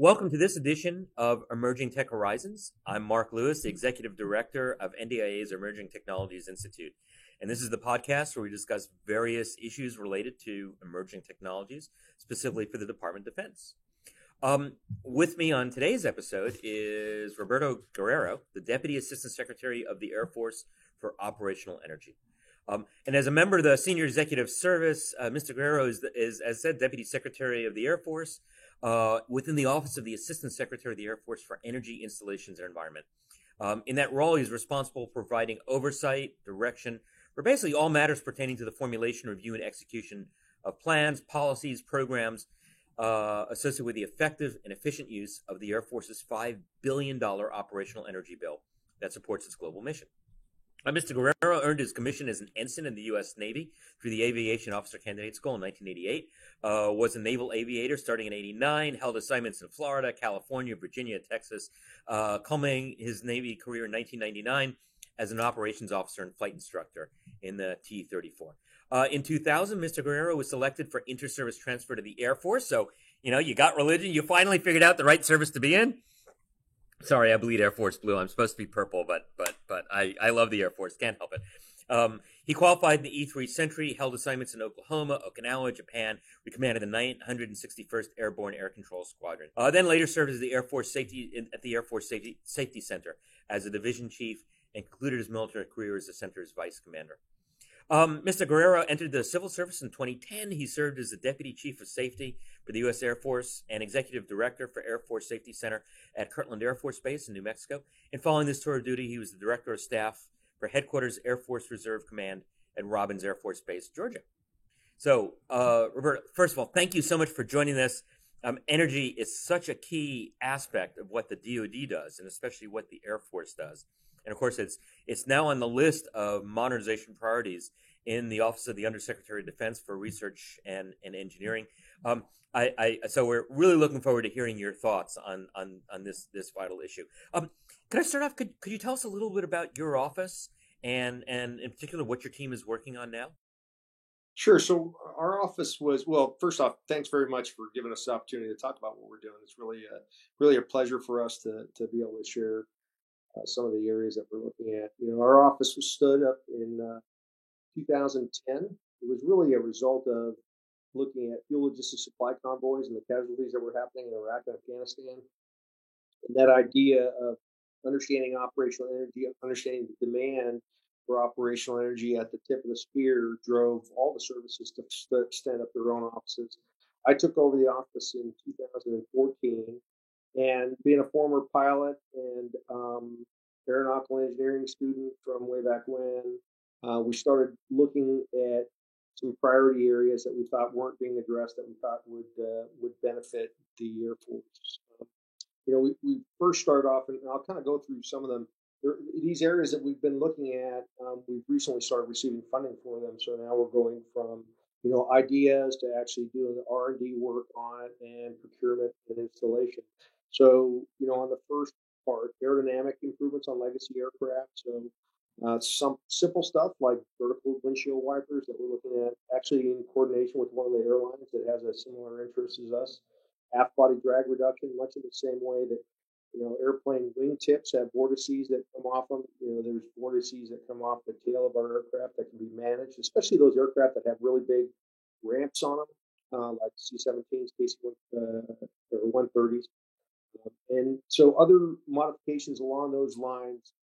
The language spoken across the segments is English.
Welcome to this edition of Emerging Tech Horizons. I'm Mark Lewis, the Executive Director of NDIA's Emerging Technologies Institute. And this is the podcast where we discuss various issues related to emerging technologies, specifically for the Department of Defense. With me on today's episode is Roberto Guerrero, the Deputy Assistant Secretary of the Air Force for Operational Energy. And as a member of the Senior Executive Service, Mr. Guerrero is, as said, Deputy Secretary of the Air Force within the Office of the Assistant Secretary of the Air Force for Energy Installations and Environment. In that role, he's responsible for providing oversight, direction, for basically all matters pertaining to the formulation, review, and execution of plans, policies, programs associated with the effective and efficient use of the Air Force's $5 billion operational energy bill that supports its global mission. Mr. Guerrero earned his commission as an ensign in the U.S. Navy through the Aviation Officer Candidate School in 1988, was a naval aviator starting in 89, held assignments in Florida, California, Virginia, Texas, culminating his Navy career in 1999 as an operations officer and flight instructor in the T-34. In 2000, Mr. Guerrero was selected for inter-service transfer to the Air Force. So, you got religion. You finally figured out the right service to be in. Sorry, I bleed Air Force blue. I'm supposed to be purple, but I love the Air Force. Can't help it. He qualified in the E-3 Sentry, held assignments in Oklahoma, Okinawa, Japan. We commanded the 961st Airborne Air Control Squadron. Then later served as the Air Force at the Air Force Safety Center as a division chief and concluded his military career as the center's vice commander. Mr. Guerrero entered the civil service in 2010. He served as the Deputy Chief of Safety for the U.S. Air Force and Executive Director for Air Force Safety Center at Kirtland Air Force Base in New Mexico. And following this tour of duty, he was the Director of Staff for Headquarters Air Force Reserve Command at Robins Air Force Base, Georgia. So, Roberto, first of all, thank you so much for joining us. Energy is such a key aspect of what the DoD does, and especially what the Air Force does. And of course, it's now on the list of modernization priorities in the Office of the Undersecretary of Defense for Research and Engineering. So we're really looking forward to hearing your thoughts on this vital issue. Could I start off? Could you tell us a little bit about your office and in particular what your team is working on now? Sure. So our office was, well, first off, thanks very much for giving us the opportunity to talk about what we're doing. It's really a pleasure for us to be able to share some of the areas that we're looking at. Our office was stood up in 2010. It was really a result of looking at fuel logistics supply convoys and the casualties that were happening in Iraq and Afghanistan. And that idea of understanding operational energy, understanding the demand for operational energy at the tip of the spear drove all the services to stand up their own offices. I took over the office in 2014, and being a former pilot and aeronautical engineering student from way back when, we started looking at some priority areas that we thought weren't being addressed that we thought would benefit the Air Force. We first started off, and I'll kind of go through some of them. These areas that we've been looking at, we've recently started receiving funding for them. So now we're going from ideas to actually doing the R&D work on it and procurement and installation. So on the first part, aerodynamic improvements on legacy aircraft. So some simple stuff like vertical windshield wipers that we're looking at, actually in coordination with one of the airlines that has a similar interest as us. Aft body drag reduction, much in the same way that airplane wing tips have vortices that come off them. There's vortices that come off the tail of our aircraft that can be managed, especially those aircraft that have really big ramps on them, like C-17s, or 130s. And so other modifications along those lines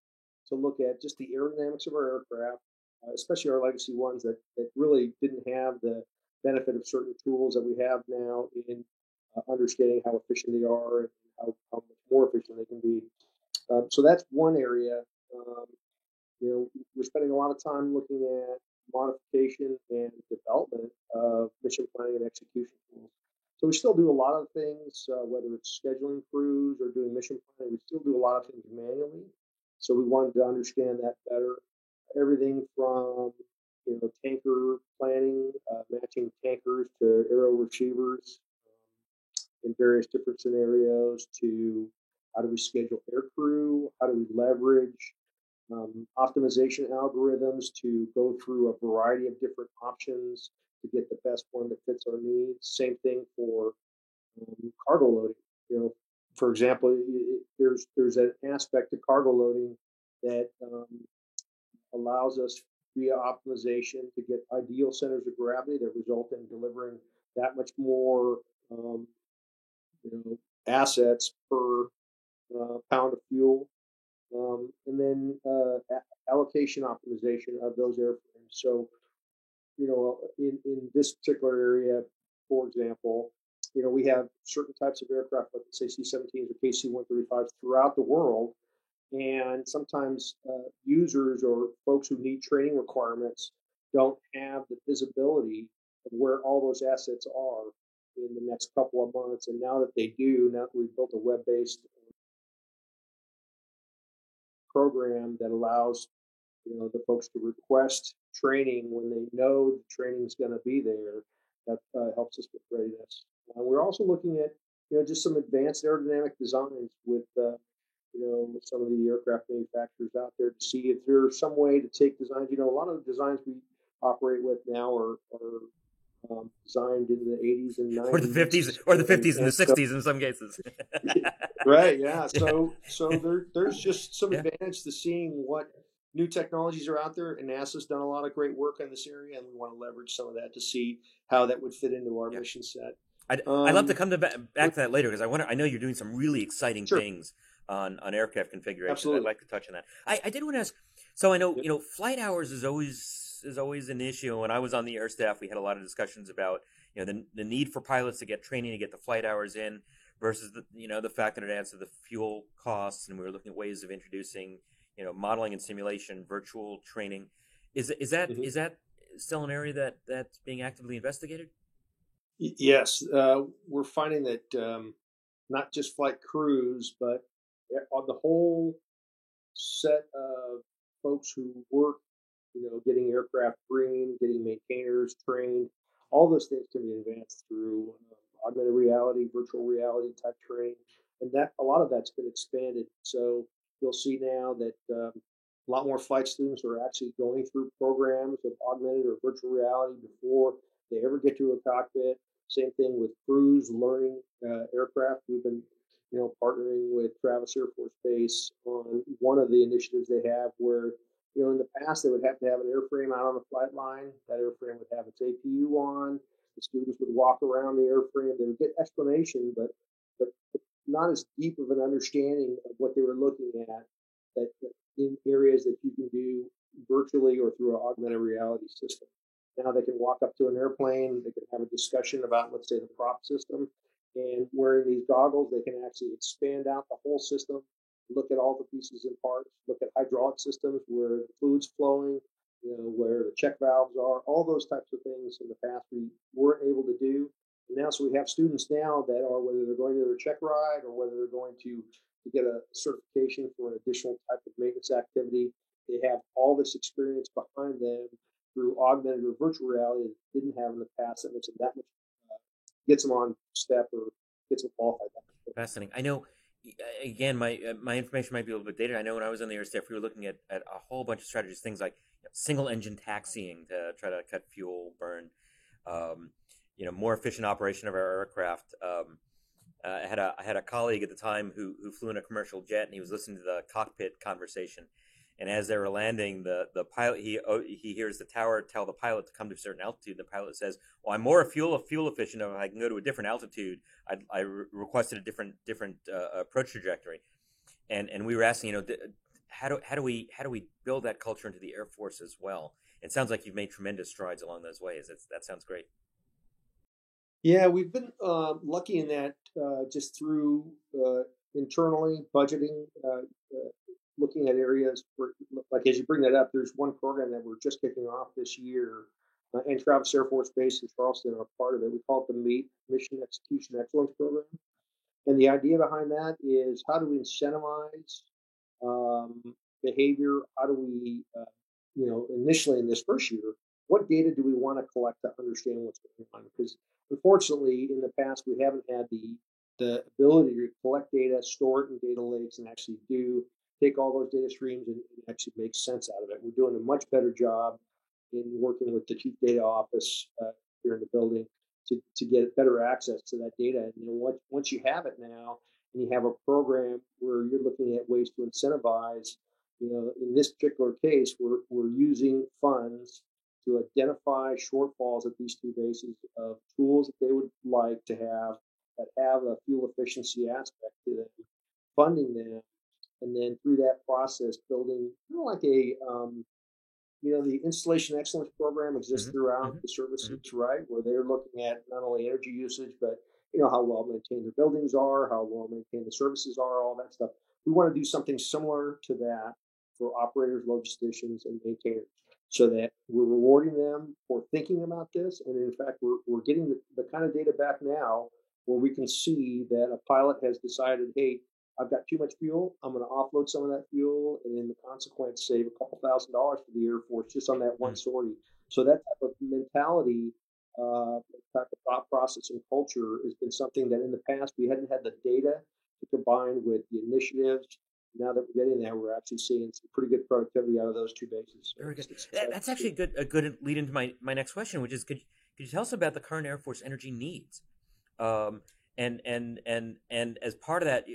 to look at just the aerodynamics of our aircraft, especially our legacy ones that really didn't have the benefit of certain tools that we have now in understanding how efficient they are and how much more efficient they can be. So that's one area. We're spending a lot of time looking at modification and development of mission planning and execution tools. So we still do a lot of things, whether it's scheduling crews or doing mission planning. We still do a lot of things manually. So we wanted to understand that better. Everything from tanker planning, matching tankers to aero receivers in various different scenarios, to how do we schedule air crew, how do we leverage optimization algorithms to go through a variety of different options to get the best one that fits our needs. Same thing for cargo loading. For example, there's an aspect to cargo loading that allows us via optimization to get ideal centers of gravity that result in delivering that much more um, assets per pound of fuel, and then allocation optimization of those airframes. So, in this particular area, for example, we have certain types of aircraft, like say C-17s or KC-135s throughout the world, and sometimes users or folks who need training requirements don't have the visibility of where all those assets are in the next couple of months. And now that they do, now that we've built a web-based program that allows the folks to request training when they know the training is going to be there, that helps us with readiness. We're also looking at just some advanced aerodynamic designs with some of the aircraft manufacturers out there to see if there's some way to take designs. A lot of the designs we operate with now are designed in the 80s and 90s, or the 50s, or the 50s and the 60s in some cases. Right. Yeah. So there's just some advantage to seeing what new technologies are out there, and NASA's done a lot of great work in this area, and we want to leverage some of that to see how that would fit into our mission set. I'd love to come back to that later, because I know you're doing some really exciting things on aircraft configurations. Absolutely. I'd like to touch on that. I did want to ask. So I know flight hours is always an issue. When I was on the air staff, we had a lot of discussions about the need for pilots to get training to get the flight hours in versus the fact that it adds to the fuel costs, and we were looking at ways of introducing modeling and simulation, virtual training. Is that still an area that's being actively investigated? Yes, we're finding that not just flight crews, but on the whole set of folks who work, getting aircraft green, getting maintainers trained, all those things can be advanced through augmented reality, virtual reality type training, and that a lot of that's been expanded. So you'll see now that a lot more flight students are actually going through programs of augmented or virtual reality before they ever get to a cockpit. Same thing with crews learning aircraft. We've been, partnering with Travis Air Force Base on one of the initiatives they have where, in the past they would have to have an airframe out on the flight line. That airframe would have its APU on. The students would walk around the airframe. They would get explanation, but not as deep of an understanding of what they were looking at that in areas that you can do virtually or through an augmented reality system. Now they can walk up to an airplane, they can have a discussion about, let's say, the prop system, and wearing these goggles, they can actually expand out the whole system, look at all the pieces and parts, look at hydraulic systems where the fluid's flowing, where the check valves are, all those types of things in the past we weren't able to do. And now, so we have students now that are, whether they're going to their check ride or whether they're going to get a certification for an additional type of maintenance activity, they have all this experience behind them through augmented or virtual reality that didn't have in the past. That makes them that much, gets them on step or gets them qualified. Fascinating. I know. Again, my information might be a little bit dated. I know when I was on the air staff, we were looking at a whole bunch of strategies, things like single engine taxiing to try to cut fuel burn, more efficient operation of our aircraft. I had a colleague at the time who flew in a commercial jet, and he was listening to the cockpit conversation. And as they were landing, the pilot he hears the tower tell the pilot to come to a certain altitude. The pilot says, "Well, I'm more fuel efficient. If I can go to a different altitude, I requested a different approach trajectory." And we were asking, how do we build that culture into the Air Force as well? It sounds like you've made tremendous strides along those ways. That sounds great. Yeah, we've been lucky in that just through internally budgeting. Looking at areas for, like as you bring that up, there's one program that we're just kicking off this year, and Travis Air Force Base in Charleston are part of it. We call it the MEET, Mission Execution Excellence Program. And the idea behind that is how do we incentivize behavior? How do we, initially in this first year, what data do we want to collect to understand what's going on? Because unfortunately, in the past, we haven't had the ability to collect data, store it in data lakes, and actually take all those data streams and actually make sense out of it. We're doing a much better job in working with the Chief Data Office here in the building to get better access to that data. And once you have it now, and you have a program where you're looking at ways to incentivize, in this particular case, we're using funds to identify shortfalls at these two bases of tools that they would like to have that have a fuel efficiency aspect to them, funding them, and then through that process, building kind of like the installation excellence program exists Hmm. throughout Hmm. the services, Hmm. right? Where they're looking at not only energy usage, but how well maintained their buildings are, how well maintained the services are, all that stuff. We want to do something similar to that for operators, logisticians, and maintainers, so that we're rewarding them for thinking about this, and in fact, we're getting the kind of data back now where we can see that a pilot has decided, hey, I've got too much fuel. I'm going to offload some of that fuel, and in the consequence, save a couple $1,000s for the Air Force just on that one sortie. So that type of mentality, type of thought process and culture has been something that in the past we hadn't had the data to combine with the initiatives. Now that we're getting there, we're actually seeing some pretty good productivity out of those two bases. So Very good. it's exciting That's to see. actually a good lead into my next question, which is could you tell us about the current Air Force energy needs? Um, and as part of that,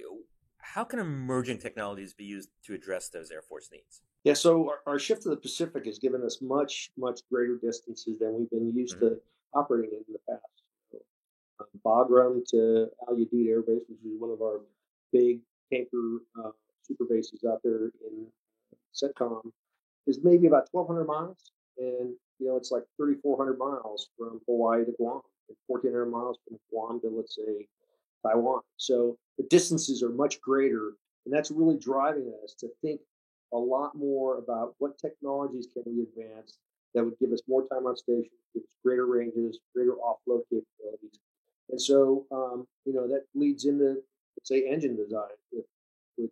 how can emerging technologies be used to address those Air Force needs? Yeah, so our shift to the Pacific has given us much, much greater distances than we've been used Hmm. to operating in the past. So, Bagram to Al Udeid Air Base, which is one of our big tanker super bases out there in CENTCOM, is maybe about 1,200 miles. And, it's like 3,400 miles from Hawaii to Guam and 1,400 miles from Guam to, let's say, Taiwan. So the distances are much greater. And that's really driving us to think a lot more about what technologies can we advance that would give us more time on station, give us greater ranges, greater offload capabilities. And so, that leads into, let's say, engine design with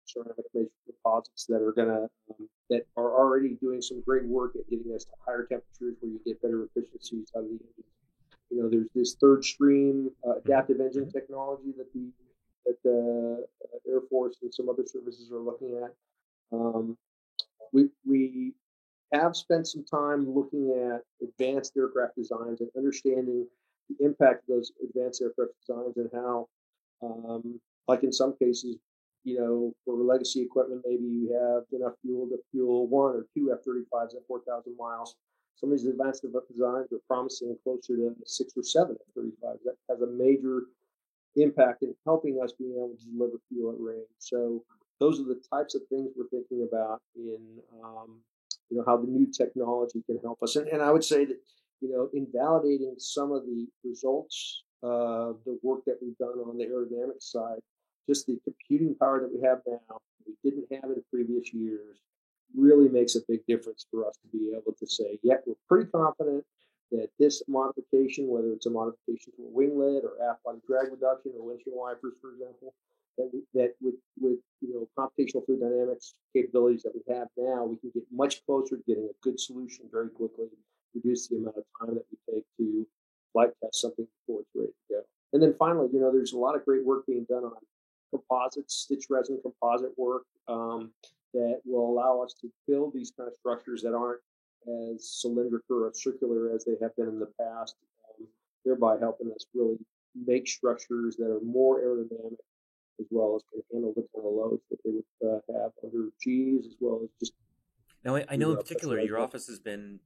ceramic based composites that are gonna that are already doing some great work at getting us to higher temperatures where you get better efficiencies out of the engines. There's this third stream Hmm. adaptive engine Hmm. technology that the Air Force and some other services are looking at. Um, we have spent some time looking at advanced aircraft designs and understanding the impact of those advanced aircraft designs and how, like in some cases, for legacy equipment, maybe you have enough fuel to fuel one or two F-35s at 4,000 miles. Some of these advanced designs are promising closer to six or seven F-35s. That has a major impact in helping us being able to deliver fuel at range. So those are the types of things we're thinking about in how the new technology can help us. And I would say that in validating some of the results of the work that we've done on the aerodynamic side, just the computing power that we have now, we didn't have in previous years, really makes a big difference for us to be able to say, yeah, we're pretty confident that this modification, whether it's a modification to a winglet or aft body drag reduction or windshield wipers, for example, that with computational fluid dynamics capabilities that we have now, we can get much closer to getting a good solution very quickly, reduce the amount of time that we take to flight test something before it's ready to go. And then finally, there's a lot of great work being done on composites, stitch resin composite work that will allow us to build these kind of structures that aren't as cylindrical or circular as they have been in the past, thereby helping us really make structures that are more aerodynamic as well as can handle the kind of loads that they would have under G's as well as just Now, I know in through particular pressurized your vessels. office has been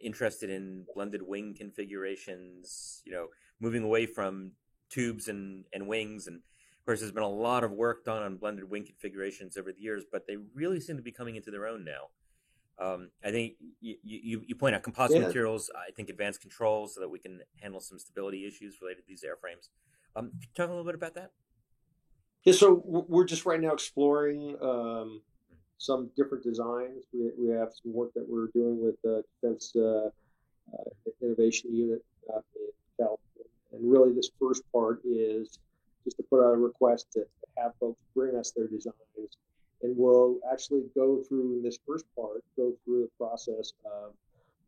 interested in blended wing configurations. Moving away from tubes and wings, and of course, there's been a lot of work done on blended wing configurations over the years, but they really seem to be coming into their own now. I think you point out composite Yeah. materials. I think advanced controls so that we can handle some stability issues related to these airframes. Can you talk a little bit about that? Yeah. So we're just right now exploring some different designs. We have some work that we're doing with the Defense Innovation Unit in California. And really, this first part is just to put out a request to have folks bring us their designs. And we'll actually go through in this first part, go through the process of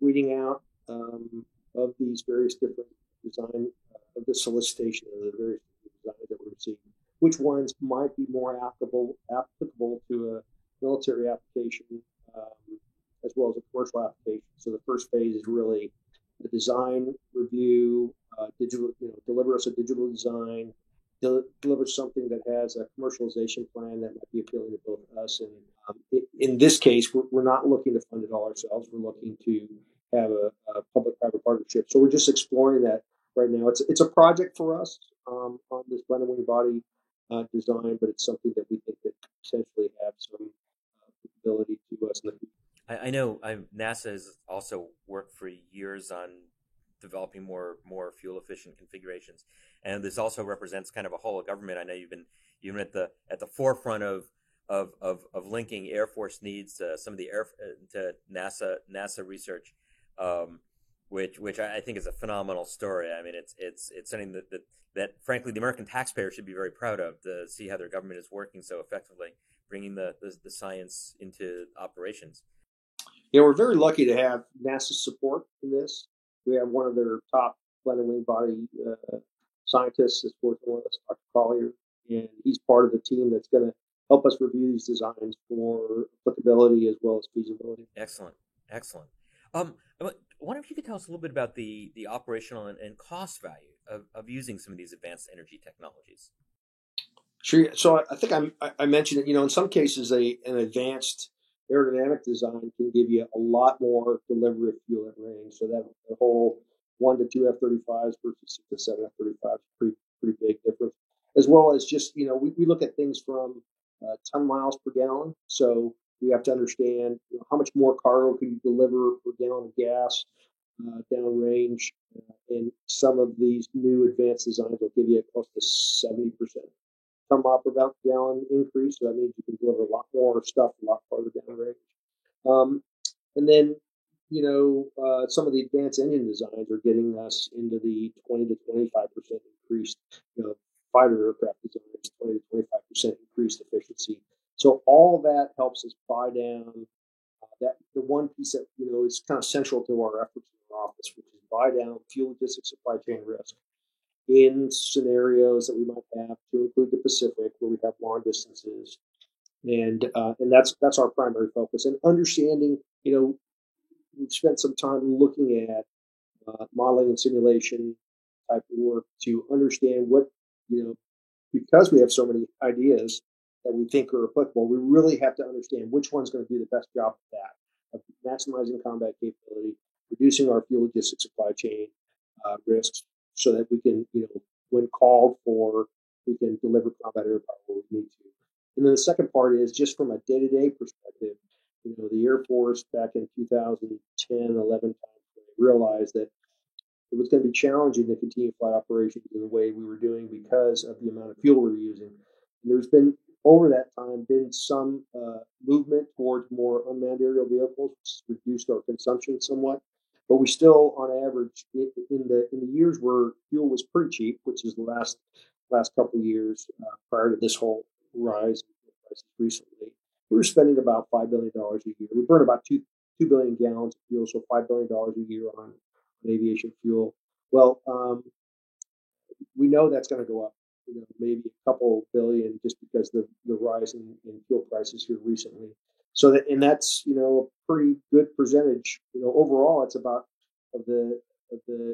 weeding out of these various different design of the solicitation of the various designs that we're seeing. Which ones might be more applicable to a military application as well as a commercial application. So the first phase is really the design review, deliver us a digital design, deliver something that has a commercialization plan that might be appealing to both us and in this case, we're not looking to fund it all ourselves. We're looking to have a public-private partnership. So we're just exploring that right now. It's a project for us on this blended wing body design, but it's something that we think that could potentially have some ability to us in the future. I know NASA has also worked for years on developing more fuel efficient configurations, and this also represents kind of a whole of government. I know you've been at the forefront of linking Air Force needs to some of the to NASA research, which I think is a phenomenal story. I mean, it's something that frankly the American taxpayer should be very proud of, to see how their government is working so effectively, bringing the science into operations. Yeah, we're very lucky to have NASA's support in this. We have one of their top blended wing body scientists that's working with us, Dr. Collier, and he's part of the team that's going to help us review these designs for applicability as well as feasibility. Excellent, excellent. I wonder if you could tell us a little bit about the operational and cost value of using some of these advanced energy technologies. Sure. So I think I mentioned it. In some cases, an advanced aerodynamic design can give you a lot more delivery of fuel at range. So that the whole 1 to 2 F-35s versus 6 to 7 F-35s, pretty big difference. As well as just, we look at things from ton miles per gallon. So we have to understand how much more cargo can you deliver per gallon of gas downrange. And some of these new advanced designs will give you close to 70% ton mile per gallon increase. So that means you can deliver a lot more stuff a lot farther downrange. And then, some of the advanced engine designs are getting us into the 20 to 25% increased, fighter aircraft designs, 20 to 25% increased efficiency. So all that helps us buy down that the one piece that is kind of central to our efforts in our office, which is buy down fuel logistics supply chain risk in scenarios that we might have, to include the Pacific, where we have long distances, and that's our primary focus. And understanding, we've spent some time looking at modeling and simulation type of work to understand what, because we have so many ideas that we think are applicable, we really have to understand which one's going to do the best job of that, of maximizing combat capability, reducing our fuel logistics supply chain risks, so that we can, when called for, we can deliver combat air power where we need to. And then the second part is just from a day-to-day perspective. The Air Force back in 2010, 11 realized that it was going to be challenging to continue flight operations in the way we were doing because of the amount of fuel we were using. And there's been, over that time, been some movement towards more unmanned aerial vehicles, which has reduced our consumption somewhat. But we still, on average, in the years where fuel was pretty cheap, which is the last couple of years prior to this whole rise in prices recently, we were spending about $5 billion a year. We burn about 2 billion gallons of fuel, so $5 billion a year on aviation fuel. Well, we know that's going to go up, maybe a couple billion, just because the rise in fuel prices here recently. So that's a pretty good percentage. Overall, it's about of the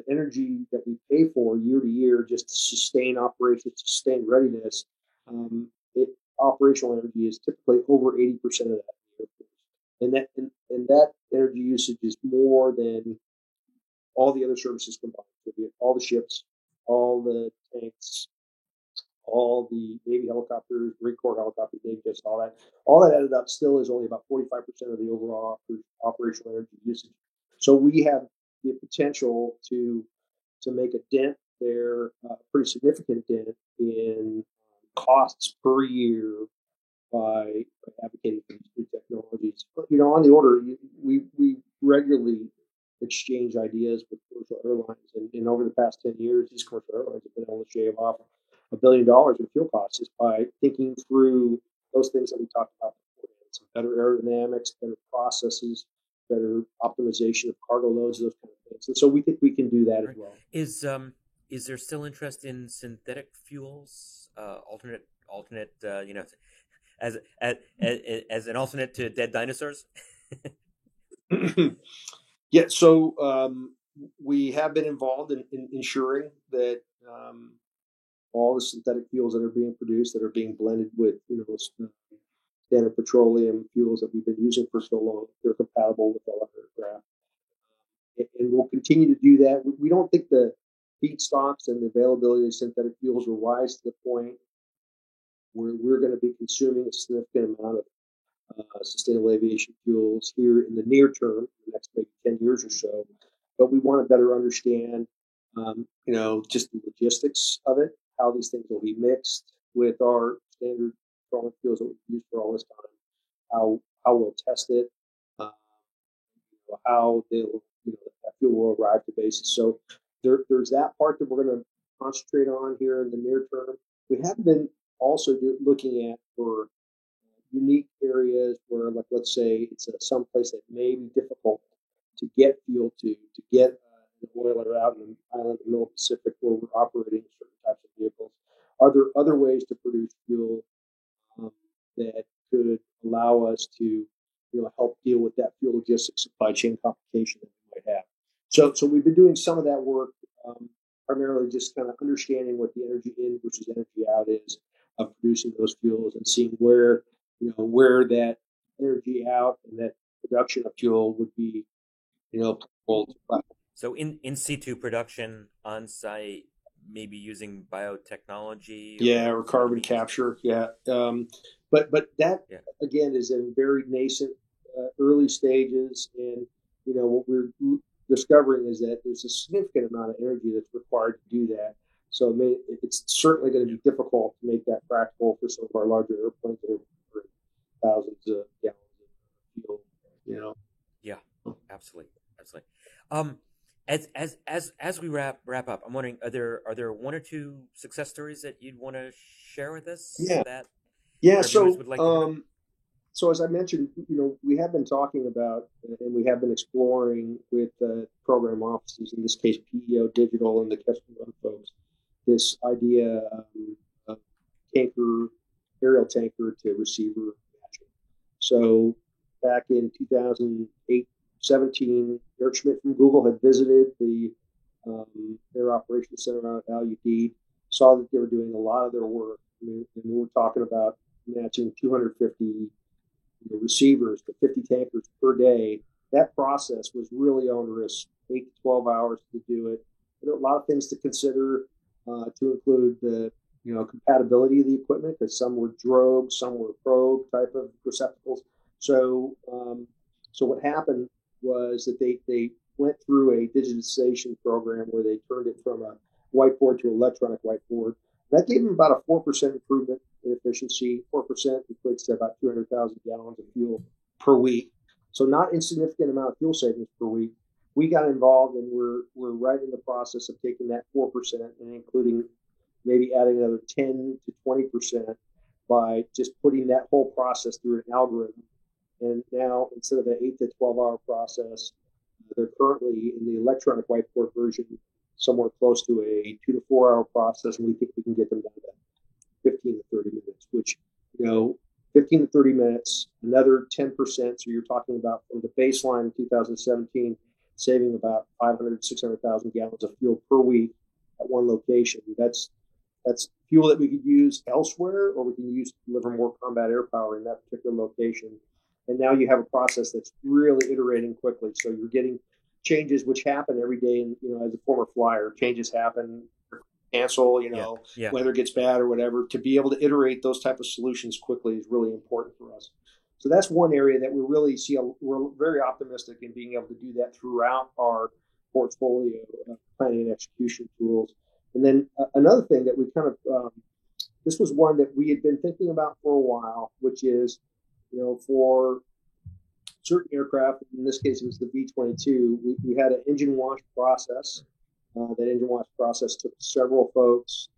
energy that we pay for year to year just to sustain operations, to sustain readiness. Operational energy is typically over 80% of that, and that energy usage is more than all the other services combined. All the ships, all the tanks, all the Navy helicopters, Marine Corps helicopters, Navy jets, all that added up still is only about 45% of the overall operational energy usage. So we have the potential to make a dent there, pretty significant dent in costs per year by advocating for these new technologies. But, on the order, we regularly exchange ideas with commercial airlines, and over the past 10 years, these commercial airlines have been able to shave off $1 billion in fuel costs just by thinking through those things that we talked about before. Some better aerodynamics, better processes, better optimization of cargo loads, those kind of things. And so we think we can do that as well. Is there still interest in synthetic fuels, alternate, as an alternate to dead dinosaurs? Yeah, so we have been involved in ensuring that all the synthetic fuels that are being produced, that are being blended with, standard petroleum fuels that we've been using for so long. They're compatible with all our aircraft. And we'll continue to do that. We don't think the feedstocks and the availability of synthetic fuels will rise to the point where we're going to be consuming a significant amount of sustainable aviation fuels here in the near term, the next maybe 10 years or so. But we want to better understand, just the logistics of it, how these things will be mixed with our standard petroleum fuels that we've used for all this time, how we'll test it, how that fuel will arrive to bases. So there's that part that we're going to concentrate on here in the near term. We have been also looking at for unique areas where, like, let's say it's some place that may be difficult to get fuel to get an oiler out in the island of the Middle Pacific where we're operating certain types of vehicles. Are there other ways to produce fuel that could allow us to, help deal with that fuel logistics supply chain complication that we might have? So we've been doing some of that work, primarily just kind of understanding what the energy in versus energy out is of producing those fuels and seeing where that energy out and that production of fuel would be, So in situ production on site, maybe using biotechnology. Or carbon capture. Yeah. But that, again, is in very nascent early stages. And, what we're discovering is that there's a significant amount of energy that's required to do that. So it's certainly going to be difficult to make that practical for some of our larger airplanes that are thousands of gallons of fuel, Yeah, absolutely. As we wrap up, I'm wondering, are there one or two success stories that you'd want to share with us? Yeah. So as I mentioned, we have been talking about, and we have been exploring with program offices, in this case PEO Digital and the Kestrel Run folks, this idea of aerial tanker to receiver matching. So back in 2017, Eric Schmidt from Google had visited the Air Operations Center out at Al-Udeid, saw that they were doing a lot of their work. And we were talking about matching 250 receivers to 50 tankers per day. That process was really onerous, 8 to 12 hours to do it. There are a lot of things to consider, to include the compatibility of the equipment, because some were drogue, some were probe type of receptacles. So what happened was that they went through a digitization program where they turned it from a whiteboard to electronic whiteboard. That gave them about a 4% improvement in efficiency. 4% equates to about 200,000 gallons of fuel per week. So not insignificant amount of fuel savings per week. We got involved, and we're right in the process of taking that 4% and including maybe adding another 10 to 20% by just putting that whole process through an algorithm. And now, instead of an 8 to 12-hour process, they're currently in the electronic whiteboard version somewhere close to a 2 to 4 hour process, and we think we can get them down to 15 to 30 minutes, which, 15 to 30 minutes, another 10%. So you're talking about, from the baseline in 2017, saving about 500, 600,000 gallons of fuel per week at one location. That's fuel that we could use elsewhere, or we can use to deliver more combat air power in that particular location. And now you have a process that's really iterating quickly. So you're getting changes which happen every day. And, as a former flyer, changes happen, cancel, weather gets bad or whatever. To be able to iterate those type of solutions quickly is really important for us. So that's one area that we really see. We're very optimistic in being able to do that throughout our portfolio of planning and execution tools. And then another thing that we kind of, this was one that we had been thinking about for a while, which is, for certain aircraft, in this case it was the V-22, we had an engine wash process. That engine wash process took several folks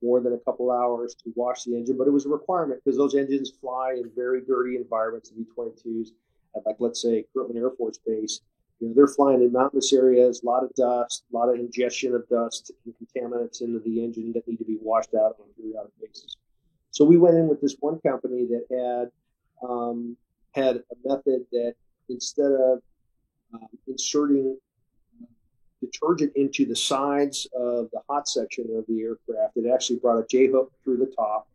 more than a couple hours to wash the engine, but it was a requirement because those engines fly in very dirty environments, the V-22s, at, like, let's say, Kirtland Air Force Base. They're flying in mountainous areas, a lot of dust, a lot of ingestion of dust and contaminants into the engine that need to be washed out on a periodic basis. So we went in with this one company that had a method that, instead of inserting detergent into the sides of the hot section of the aircraft. It actually brought a J hook through the top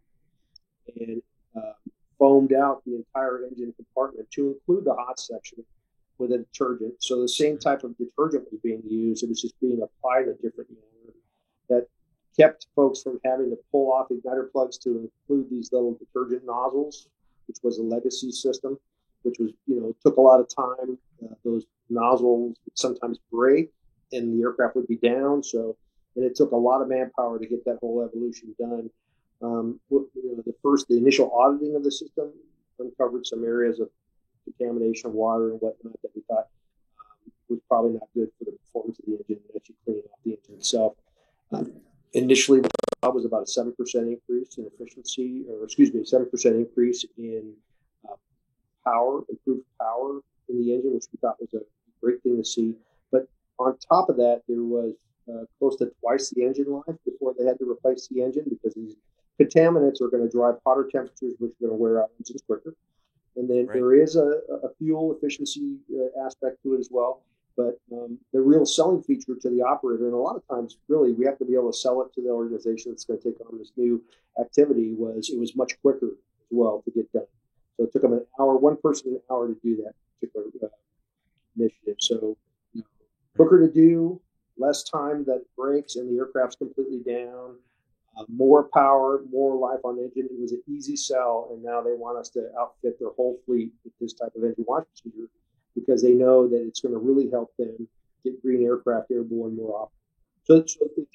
and uh, foamed out the entire engine compartment to include the hot section with a detergent. So the same type of detergent was being used. It was just being applied in a different manner that kept folks from having to pull off igniter plugs to include these little detergent nozzles, which was a legacy system, which was, took a lot of time. Those nozzles would sometimes break and the aircraft would be down. So, and it took a lot of manpower to get that whole evolution done. The initial auditing of the system uncovered some areas of contamination of water and whatnot that we thought was probably not good for the performance of the engine and actually cleaning off the engine itself. Initially, it was about a 7% increase in efficiency, or excuse me, 7% increase in power, improved power in the engine, which we thought was a great thing to see. But on top of that, there was close to twice the engine life before they had to replace the engine because these contaminants are going to drive hotter temperatures, which are going to wear out engines quicker. And then there is a fuel efficiency aspect to it as well. But the real selling feature to the operator, and a lot of times, really, we have to be able to sell it to the organization that's going to take on this new activity, was it was much quicker as well to get done. So it took them an hour, one person an hour to do that particular initiative. So quicker to do, less time that it breaks, and the aircraft's completely down. More power, more life on engine. It was an easy sell, and now they want us to outfit their whole fleet with this type of engine wash procedure because they know that it's going to really help them get green aircraft airborne more often. So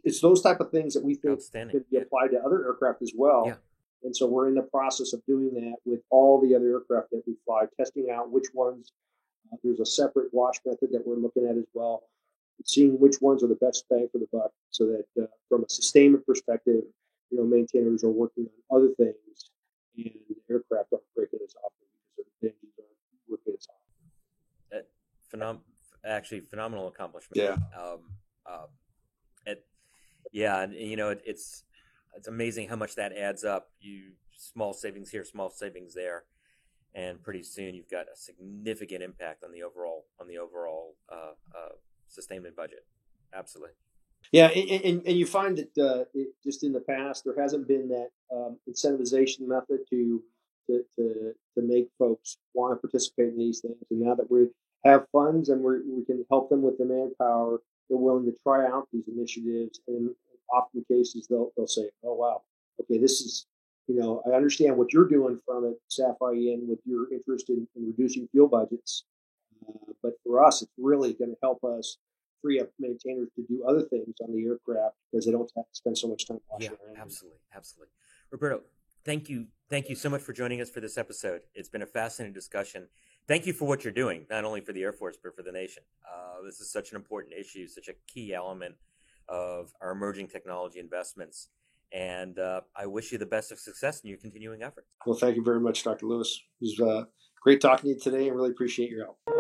it's those type of things that we think could be applied to other aircraft as well. Yeah. And so we're in the process of doing that with all the other aircraft that we fly, testing out which ones. There's a separate wash method that we're looking at as well, seeing which ones are the best bang for the buck, so that from a sustainment perspective, maintainers are working on other things, and the aircraft aren't breaking as often because the engines aren't working as often. Actually, phenomenal accomplishment. Yeah. It's amazing how much that adds up. You small savings here, small savings there, and pretty soon you've got a significant impact on the overall sustainment budget. Absolutely. Yeah, and you find that just in the past there hasn't been that incentivization method to make folks want to participate in these things. And now that we have funds and we can help them with the manpower, they're willing to try out these initiatives. And often cases they'll say, "Oh wow, okay, this is I understand what you're doing from it, SAF-IEN, with your interest in reducing fuel budgets, but for us, it's really going to help us free up maintainers to do other things on the aircraft because they don't have to spend so much time washing their engines." Absolutely. Roberto, thank you so much for joining us for this episode. It's been a fascinating discussion. Thank you for what you're doing, not only for the Air Force, but for the nation. This is such an important issue, such a key element of our emerging technology investments. And I wish you the best of success in your continuing efforts. Well, thank you very much, Dr. Lewis. It was great talking to you today, and really appreciate your help.